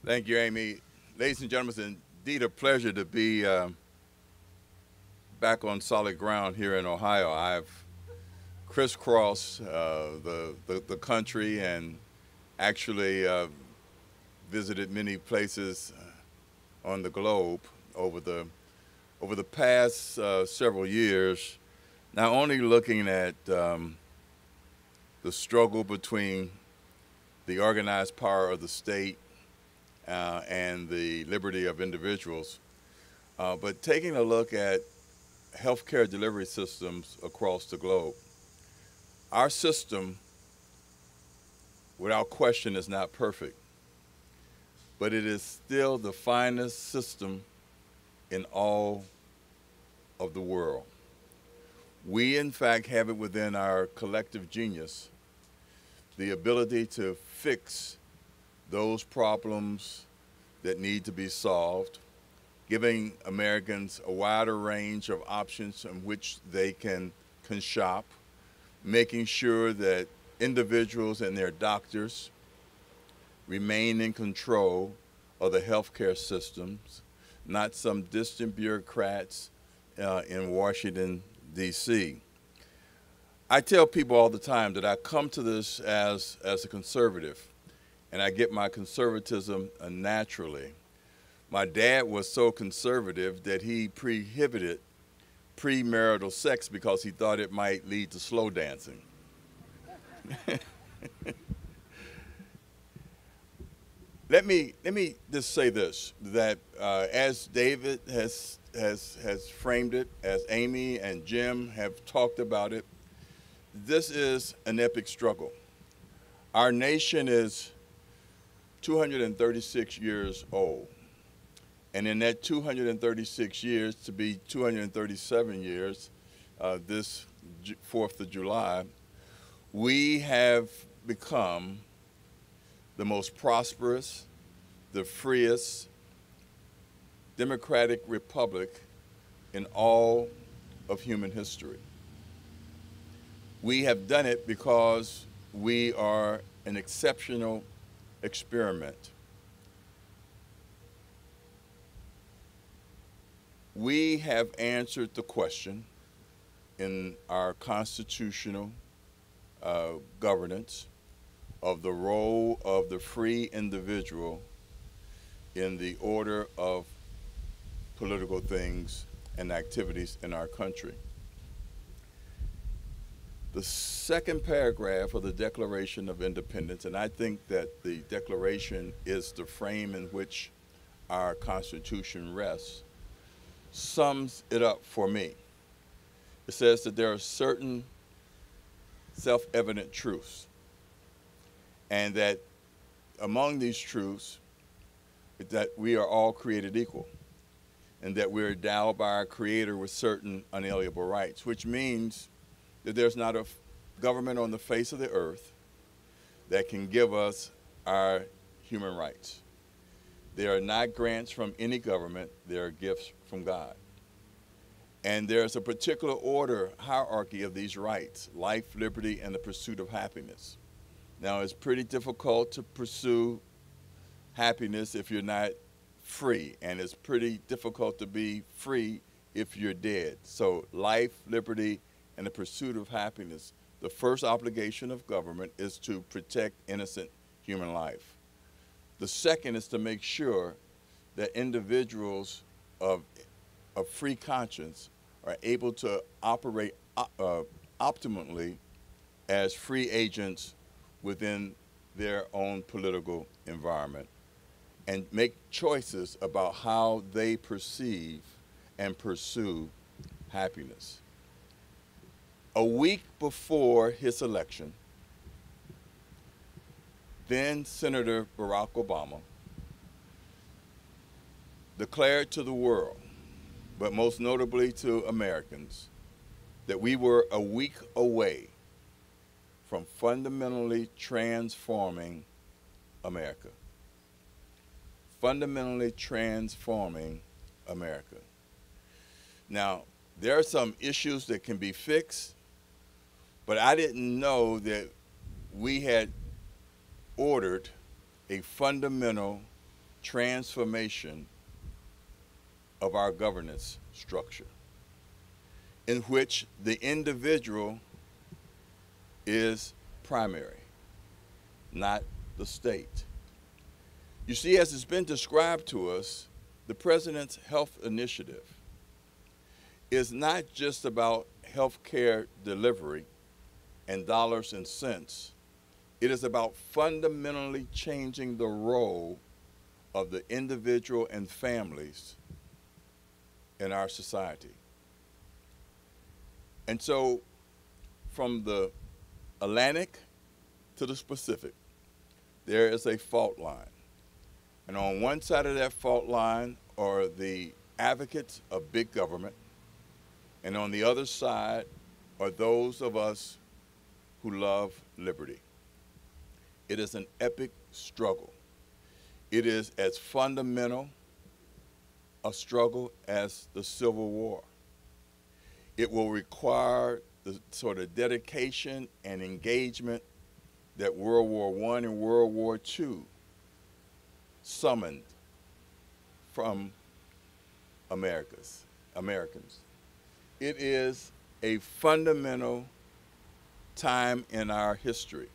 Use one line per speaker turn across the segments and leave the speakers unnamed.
Thank you, Amy. Ladies and gentlemen, it's indeed a pleasure to be back on solid ground here in Ohio. I've crisscrossed the country and actually visited many places on the globe over the past several years. Not only looking at the struggle between the organized power of the state and the liberty of individuals, but taking a look at healthcare delivery systems across the globe. Our system, without question, is not perfect, but it is still the finest system in all of the world. We, in fact, have it within our collective genius the ability to fix those problems that need to be solved, giving Americans a wider range of options in which they can shop, making sure that individuals and their doctors remain in control of the healthcare systems, not some distant bureaucrats in Washington, D.C. I tell people all the time that I come to this as a conservative, and I get my conservatism naturally. My dad was so conservative that he prohibited premarital sex because he thought it might lead to slow dancing. Let me just say this: that as David has framed it, as Amy and Jim have talked about it, this is an epic struggle. Our nation is 236 years old. And in that 236 years, to be 237 years, this 4th of July, we have become the most prosperous, the freest, democratic republic in all of human history. We have done it because we are an exceptional experiment. We have answered the question in our constitutional governance of the role of the free individual in the order of political things and activities in our country. The second paragraph of the Declaration of Independence, and I think that the Declaration is the frame in which our Constitution rests, sums it up for me. It says that there are certain self-evident truths, and that among these truths, that we are all created equal, and that we're endowed by our Creator with certain unalienable rights, which means that there's not a government on the face of the earth that can give us our human rights. They are not grants from any government, they are gifts from God. And there's a particular order, hierarchy of these rights: life, liberty, and the pursuit of happiness. Now, it's pretty difficult to pursue happiness if you're not free, and it's pretty difficult to be free if you're dead. So life, liberty, and the pursuit of happiness, the first obligation of government is to protect innocent human life. The second is to make sure that individuals of free conscience are able to operate optimally as free agents within their own political environment and make choices about how they perceive and pursue happiness. A week before his election, then Senator Barack Obama declared to the world, but most notably to Americans, that we were a week away from fundamentally transforming America. Fundamentally transforming America. Now, there are some issues that can be fixed, but I didn't know that we had ordered a fundamental transformation of our governance structure, in which the individual is primary, not the state. You see, as it's been described to us, the President's health initiative is not just about health care delivery and dollars and cents. It is about fundamentally changing the role of the individual and families in our society. And so, from the Atlantic to the Pacific, there is a fault line. And on one side of that fault line are the advocates of big government, and on the other side are those of us who love liberty. It is an epic struggle. It is as fundamental a struggle as the Civil War. It will require the sort of dedication and engagement that World War I and World War II summoned from Americans. It is a fundamental time in our history.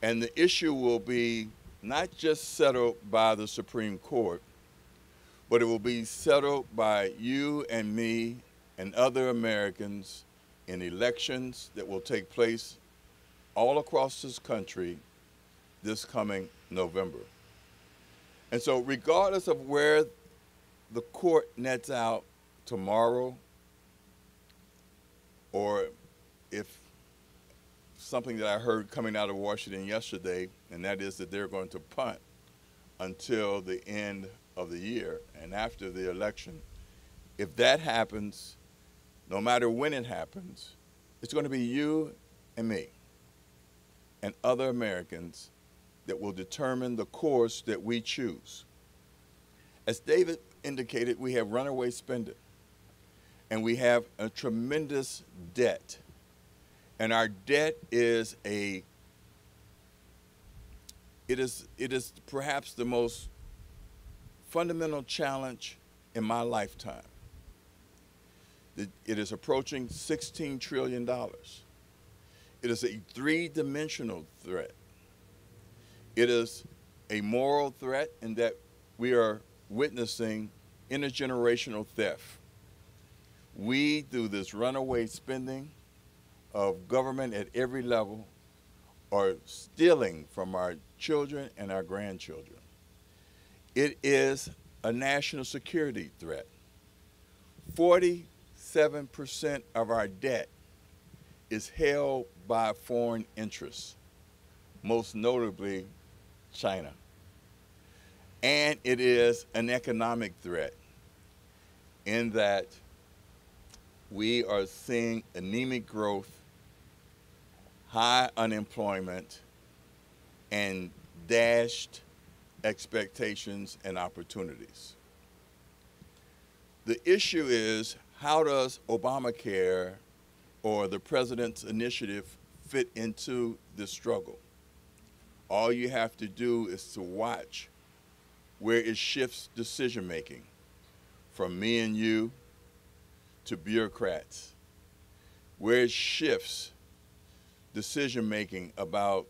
And the issue will be not just settled by the Supreme Court, but it will be settled by you and me and other Americans in elections that will take place all across this country this coming November. And so regardless of where the court nets out tomorrow, or if something that I heard coming out of Washington yesterday, and that is that they're going to punt until the end of the year and after the election. If that happens, no matter when it happens, it's going to be you and me and other Americans that will determine the course that we choose. As David indicated, we have runaway spending, and we have a tremendous debt. And our debt is it is perhaps the most fundamental challenge in my lifetime. It is approaching $16 trillion. It is a three-dimensional threat. It is a moral threat in that we are witnessing intergenerational theft. We, through this runaway spending of government at every level, are stealing from our children and our grandchildren. It is a national security threat. 47% of our debt is held by foreign interests, most notably China. And it is an economic threat in that we are seeing anemic growth, high unemployment, and dashed expectations and opportunities. The issue is, how does Obamacare or the president's initiative fit into this struggle? All you have to do is to watch where it shifts decision-making from me and you to bureaucrats, where it shifts decision-making about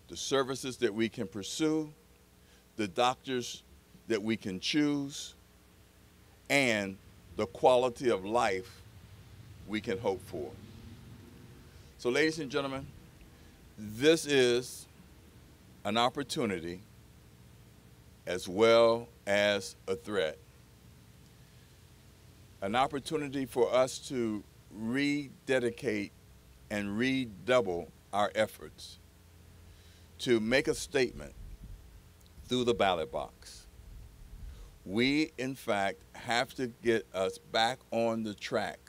the services that we can pursue, the doctors that we can choose, and the quality of life we can hope for. So, ladies and gentlemen, this is an opportunity as well as a threat. An opportunity for us to rededicate and redouble our efforts to make a statement through the ballot box. We, in fact, have to get us back on the track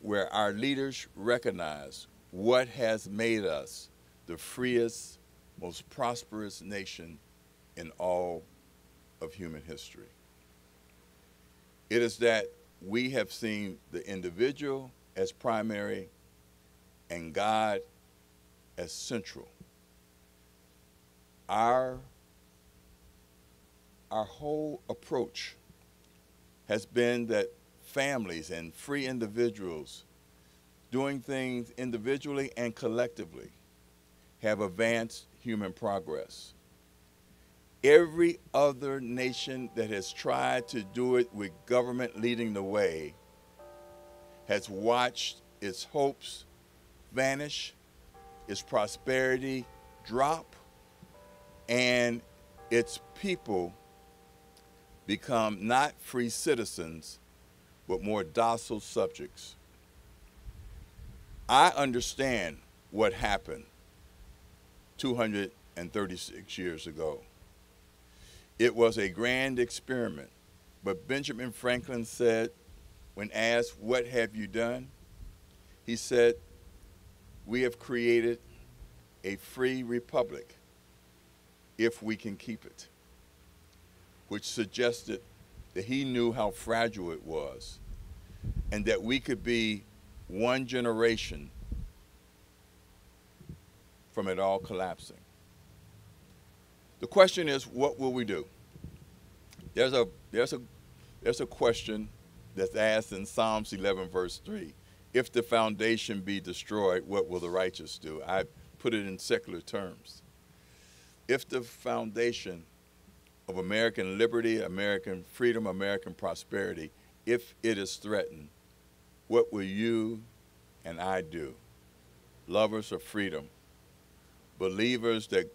where our leaders recognize what has made us the freest, most prosperous nation in all of human history. It is that we have seen the individual as primary and God as central. Our our whole approach has been that families and free individuals doing things individually and collectively have advanced human progress. Every other nation that has tried to do it with government leading the way has watched its hopes vanish, its prosperity drop, and its people become not free citizens, but more docile subjects. I understand what happened 236 years ago. It was a grand experiment, but Benjamin Franklin said, when asked, "What have you done?" he said, "We have created a free republic if we can keep it," which suggested that he knew how fragile it was and that we could be one generation from it all collapsing. The question is, what will we do? There's a question that's asked in Psalms 11, verse 3. If the foundation be destroyed, what will the righteous do? I put it in secular terms. If the foundation of American liberty, American freedom, American prosperity, if it is threatened, what will you and I do? Lovers of freedom, believers that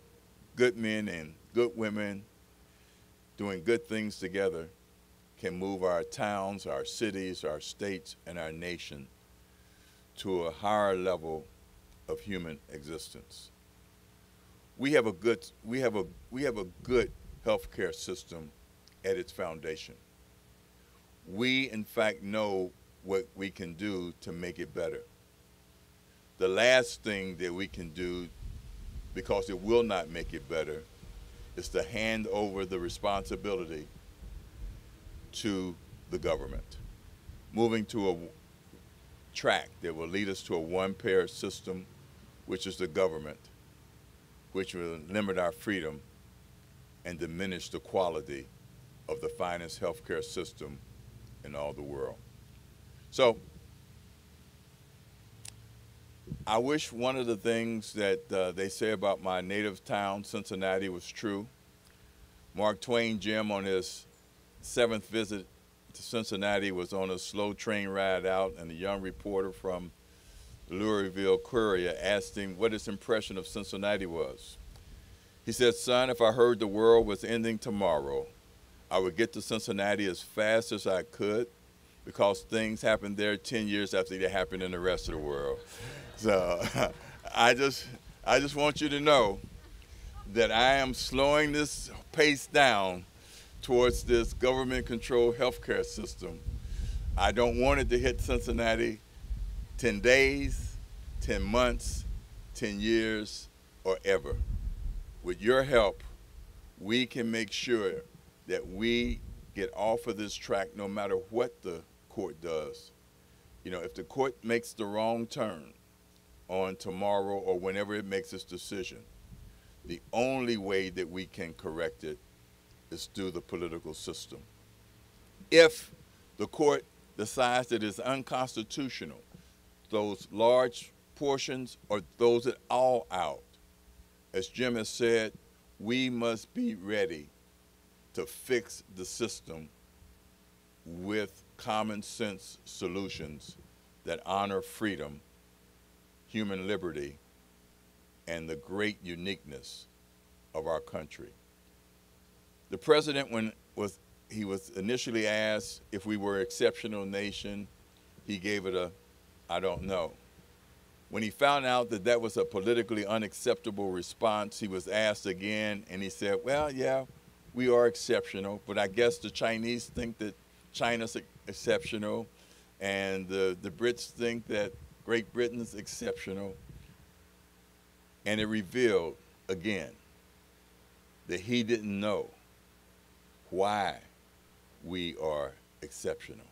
good men and good women doing good things together can move our towns, our cities, our states, and our nation to a higher level of human existence. We have a good healthcare system at its foundation. We, in fact, know what we can do to make it better. The last thing that we can do, because it will not make it better, is to hand over the responsibility to the government, moving to a track that will lead us to a one-payer system, which is the government, which will limit our freedom and diminish the quality of the finest healthcare system in all the world. So I wish one of the things that they say about my native town, Cincinnati, was true. Mark Twain, Jim, on his 7th visit to Cincinnati, was on a slow train ride out, and a young reporter from the Louisville Courier asked him what his impression of Cincinnati was. He said, "Son, if I heard the world was ending tomorrow, I would get to Cincinnati as fast as I could, because things happened there 10 years after they happened in the rest of the world." So I just want you to know that I am slowing this pace down towards this government-controlled healthcare system. I don't want it to hit Cincinnati 10 days, 10 months, 10 years, or ever. With your help, we can make sure that we get off of this track no matter what the court does. You know, if the court makes the wrong turn on tomorrow or whenever it makes its decision, the only way that we can correct it is through the political system. If the court decides that it's unconstitutional, those large portions or those it all out, as Jim has said, we must be ready to fix the system with common sense solutions that honor freedom, human liberty, and the great uniqueness of our country. The president, when he was initially asked if we were an exceptional nation, he gave it a, "I don't know." When he found out that that was a politically unacceptable response, he was asked again, and he said, "Well, yeah, we are exceptional, but I guess the Chinese think that China's exceptional, and the Brits think that Great Britain's exceptional." And it revealed again that he didn't know why we are exceptional.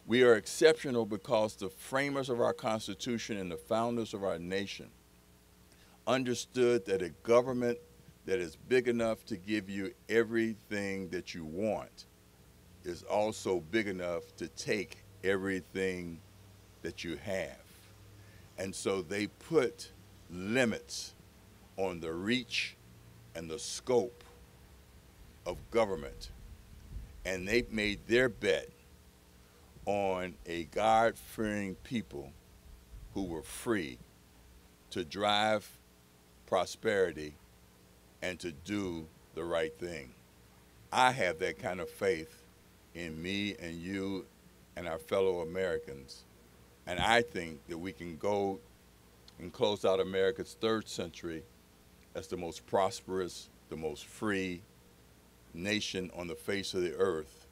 We are exceptional because the framers of our Constitution and the founders of our nation understood that a government that is big enough to give you everything that you want is also big enough to take everything that you have. And so they put limits on the reach and the scope of government. And they made their bet on a God-fearing people who were free to drive prosperity and to do the right thing. I have that kind of faith in me and you and our fellow Americans. And I think that we can go and close out America's third century as the most prosperous, the most free nation on the face of the earth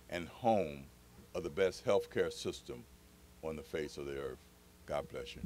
and home of the best healthcare system on the face of the earth. God bless you.